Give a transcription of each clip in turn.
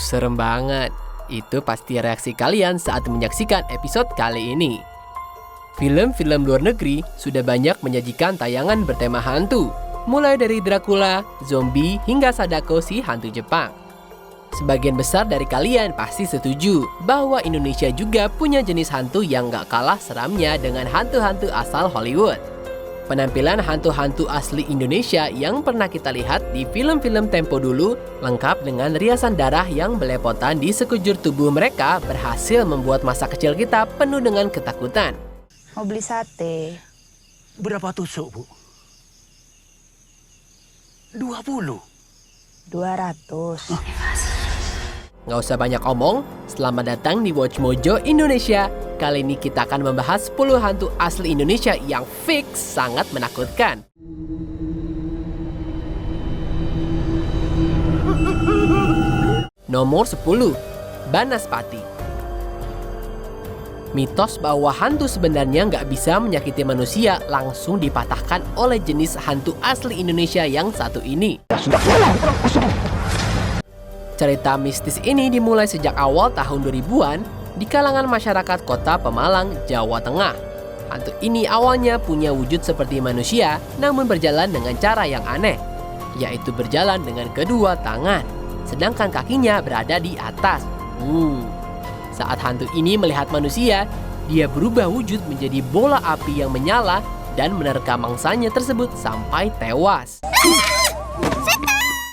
Serem banget. Itu pasti reaksi kalian saat menyaksikan episode kali ini. Film-film luar negeri sudah banyak menyajikan tayangan bertema hantu, mulai dari Dracula, zombie, hingga Sadako si hantu Jepang. Sebagian besar dari kalian pasti setuju bahwa Indonesia juga punya jenis hantu yang gak kalah seramnya dengan hantu-hantu asal Hollywood. Penampilan hantu-hantu asli Indonesia yang pernah kita lihat di film-film tempo dulu lengkap dengan riasan darah yang belepotan di sekujur tubuh mereka berhasil membuat masa kecil kita penuh dengan ketakutan. Mau beli sate. Berapa tusuk, Bu? 20. 200. Nggak usah banyak omong, selamat datang di Watch Mojo Indonesia. Kali ini kita akan membahas 10 hantu asli Indonesia yang fix sangat menakutkan. Nomor 10, Banaspati. Mitos bahwa hantu sebenarnya nggak bisa menyakiti manusia langsung dipatahkan oleh jenis hantu asli Indonesia yang satu ini. Cerita mistis ini dimulai sejak awal tahun 2000-an di kalangan masyarakat kota Pemalang, Jawa Tengah. Hantu ini awalnya punya wujud seperti manusia, namun berjalan dengan cara yang aneh, yaitu berjalan dengan kedua tangan, sedangkan kakinya berada di atas. Saat hantu ini melihat manusia, dia berubah wujud menjadi bola api yang menyala dan menerkam mangsanya tersebut sampai tewas.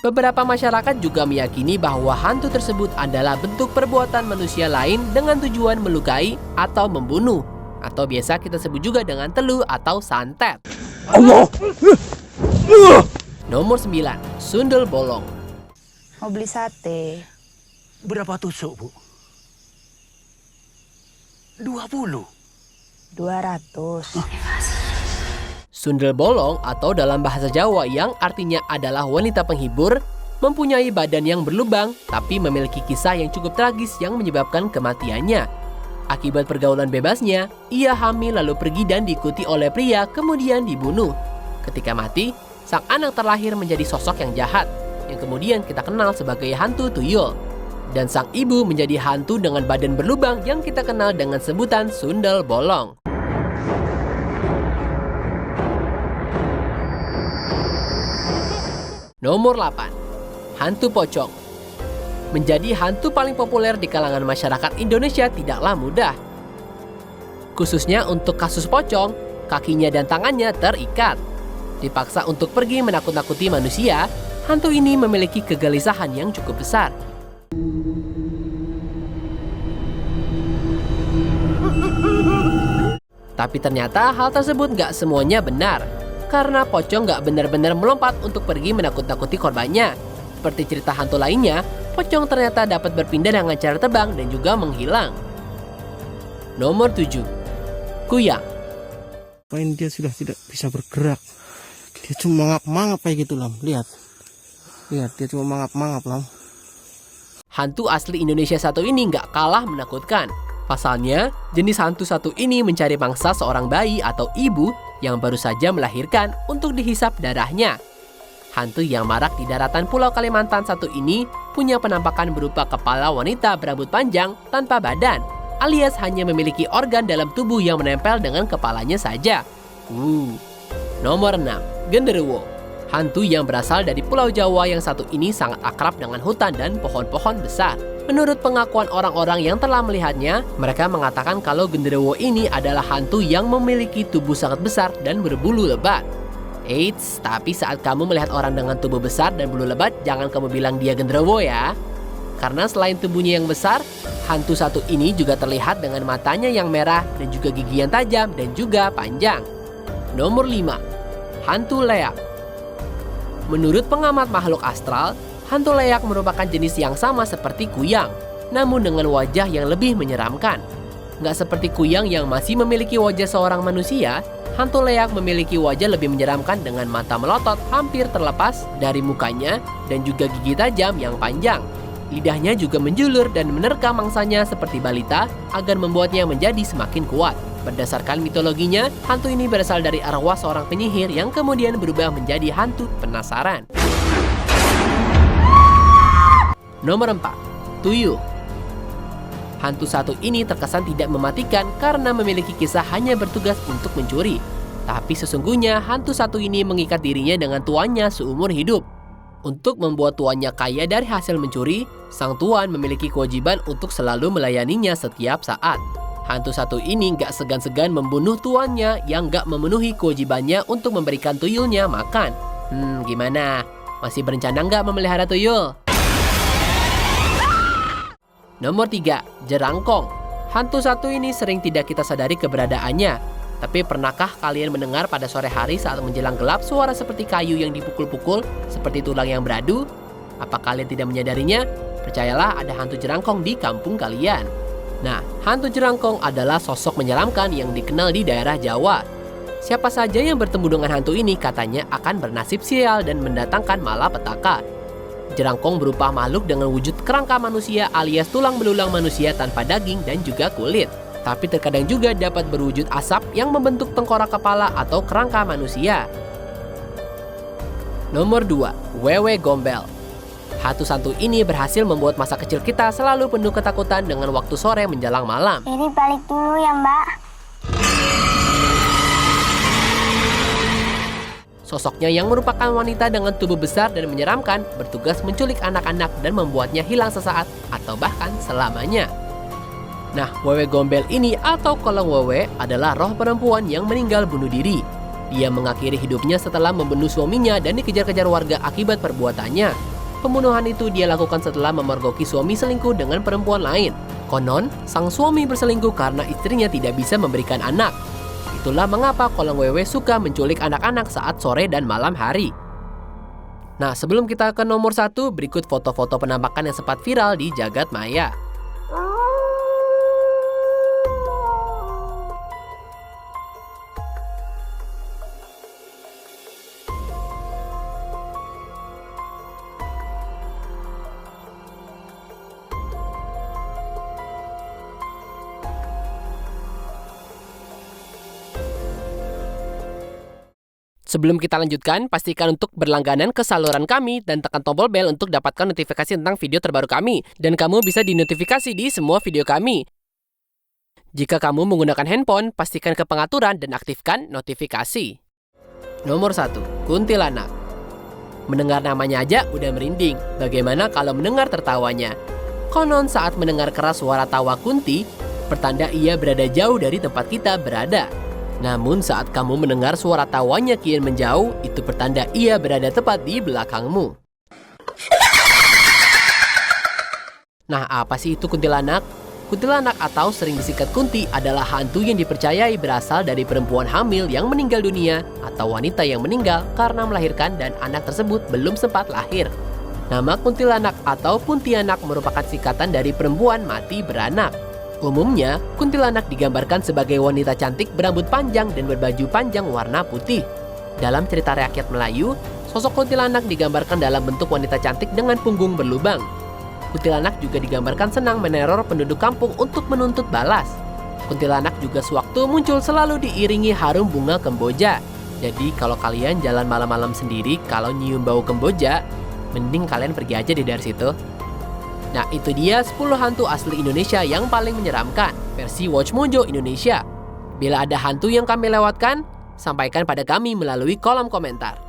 Beberapa masyarakat juga meyakini bahwa hantu tersebut adalah bentuk perbuatan manusia lain dengan tujuan melukai atau membunuh, atau biasa kita sebut juga dengan telu atau santet. Nomor 9, Sundel Bolong. Mau beli sate. Berapa tusuk, Bu? 20. 200. Sundel bolong atau dalam bahasa Jawa yang artinya adalah wanita penghibur, mempunyai badan yang berlubang tapi memiliki kisah yang cukup tragis yang menyebabkan kematiannya. Akibat pergaulan bebasnya, ia hamil lalu pergi dan diikuti oleh pria kemudian dibunuh. Ketika mati, sang anak terlahir menjadi sosok yang jahat yang kemudian kita kenal sebagai hantu tuyul. Dan sang ibu menjadi hantu dengan badan berlubang yang kita kenal dengan sebutan sundel bolong. Nomor 8, Hantu Pocong. Menjadi hantu paling populer di kalangan masyarakat Indonesia tidaklah mudah. Khususnya untuk kasus pocong, kakinya dan tangannya terikat. Dipaksa untuk pergi menakut-nakuti manusia, hantu ini memiliki kegelisahan yang cukup besar. Tapi ternyata hal tersebut nggak semuanya benar. Karena pocong nggak benar-benar melompat untuk pergi menakut-nakuti korbannya. Seperti cerita hantu lainnya, pocong ternyata dapat berpindah dengan cara terbang dan juga menghilang. Nomor 7, Kuyang. Main dia sudah tidak bisa bergerak. Dia cuma mangap-mangap kayak gitu, Lam. Lihat, dia cuma mangap-mangap, Lam. Hantu asli Indonesia satu ini nggak kalah menakutkan. Pasalnya, jenis hantu satu ini mencari mangsa seorang bayi atau ibu yang baru saja melahirkan untuk dihisap darahnya. Hantu yang marak di daratan Pulau Kalimantan satu ini punya penampakan berupa kepala wanita berambut panjang tanpa badan, alias hanya memiliki organ dalam tubuh yang menempel dengan kepalanya saja. Nomor 6, Genderuwo. Hantu yang berasal dari Pulau Jawa yang satu ini sangat akrab dengan hutan dan pohon-pohon besar. Menurut pengakuan orang-orang yang telah melihatnya, mereka mengatakan kalau genderuwo ini adalah hantu yang memiliki tubuh sangat besar dan berbulu lebat. Eits, tapi saat kamu melihat orang dengan tubuh besar dan bulu lebat, jangan kamu bilang dia genderuwo ya. Karena selain tubuhnya yang besar, hantu satu ini juga terlihat dengan matanya yang merah dan juga gigi yang tajam dan juga panjang. Nomor 5, Hantu Leak. Menurut pengamat makhluk astral, hantu leak merupakan jenis yang sama seperti kuyang, namun dengan wajah yang lebih menyeramkan. Nggak seperti kuyang yang masih memiliki wajah seorang manusia, hantu leak memiliki wajah lebih menyeramkan dengan mata melotot hampir terlepas dari mukanya dan juga gigi tajam yang panjang. Lidahnya juga menjulur dan menerkam mangsanya seperti balita agar membuatnya menjadi semakin kuat. Berdasarkan mitologinya, hantu ini berasal dari arwah seorang penyihir yang kemudian berubah menjadi hantu penasaran. Nomor 4. Tuyul. Hantu satu ini terkesan tidak mematikan karena memiliki kisah hanya bertugas untuk mencuri. Tapi sesungguhnya hantu satu ini mengikat dirinya dengan tuannya seumur hidup. Untuk membuat tuannya kaya dari hasil mencuri, sang tuan memiliki kewajiban untuk selalu melayaninya setiap saat. Hantu satu ini gak segan-segan membunuh tuannya yang gak memenuhi kewajibannya untuk memberikan tuyulnya makan. Gimana? Masih berencana gak memelihara tuyul? Nomor 3. Jerangkong. Hantu satu ini sering tidak kita sadari keberadaannya. Tapi pernahkah kalian mendengar pada sore hari saat menjelang gelap suara seperti kayu yang dipukul-pukul, seperti tulang yang beradu? Apa kalian tidak menyadarinya? Percayalah ada hantu jerangkong di kampung kalian. Nah, hantu jerangkong adalah sosok menyeramkan yang dikenal di daerah Jawa. Siapa saja yang bertemu dengan hantu ini katanya akan bernasib sial dan mendatangkan malapetaka. Jerangkong berupa makhluk dengan wujud kerangka manusia alias tulang belulang manusia tanpa daging dan juga kulit. Tapi terkadang juga dapat berwujud asap yang membentuk tengkorak kepala atau kerangka manusia. Nomor 2. Wewe Gombel. Hantu satu ini berhasil membuat masa kecil kita selalu penuh ketakutan dengan waktu sore menjelang malam. Jadi balik dulu ya Mbak. Sosoknya yang merupakan wanita dengan tubuh besar dan menyeramkan bertugas menculik anak-anak dan membuatnya hilang sesaat atau bahkan selamanya. Nah, Wewe Gombel ini atau Kolong Wewe adalah roh perempuan yang meninggal bunuh diri. Dia mengakhiri hidupnya setelah membunuh suaminya dan dikejar-kejar warga akibat perbuatannya. Pembunuhan itu dia lakukan setelah memergoki suami selingkuh dengan perempuan lain. Konon, sang suami berselingkuh karena istrinya tidak bisa memberikan anak. Itulah mengapa Kolong Wewe suka menculik anak-anak saat sore dan malam hari. Nah, sebelum kita ke nomor 1, berikut foto-foto penampakan yang sempat viral di jagat maya. Sebelum kita lanjutkan, pastikan untuk berlangganan ke saluran kami dan tekan tombol bel untuk dapatkan notifikasi tentang video terbaru kami. Dan kamu bisa dinotifikasi di semua video kami. Jika kamu menggunakan handphone, pastikan ke pengaturan dan aktifkan notifikasi. Nomor 1. Kuntilanak. Mendengar namanya aja udah merinding. Bagaimana kalau mendengar tertawanya? Konon saat mendengar keras suara tawa Kunti, pertanda ia berada jauh dari tempat kita berada. Namun saat kamu mendengar suara tawanya kian menjauh, itu pertanda ia berada tepat di belakangmu. Nah, apa sih itu kuntilanak? Kuntilanak atau sering disingkat Kunti adalah hantu yang dipercayai berasal dari perempuan hamil yang meninggal dunia atau wanita yang meninggal karena melahirkan dan anak tersebut belum sempat lahir. Nama kuntilanak atau puntianak merupakan singkatan dari perempuan mati beranak. Umumnya, kuntilanak digambarkan sebagai wanita cantik berambut panjang dan berbaju panjang warna putih. Dalam cerita rakyat Melayu, sosok kuntilanak digambarkan dalam bentuk wanita cantik dengan punggung berlubang. Kuntilanak juga digambarkan senang meneror penduduk kampung untuk menuntut balas. Kuntilanak juga sewaktu muncul selalu diiringi harum bunga kemboja. Jadi kalau kalian jalan malam-malam sendiri, kalau nyium bau kemboja, mending kalian pergi aja dari situ. Nah, itu dia 10 hantu asli Indonesia yang paling menyeramkan, versi Watch Mojo Indonesia. Bila ada hantu yang kami lewatkan, sampaikan pada kami melalui kolom komentar.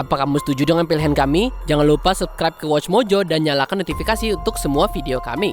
Apa kamu setuju dengan pilihan kami? Jangan lupa subscribe ke Watch Mojo dan nyalakan notifikasi untuk semua video kami.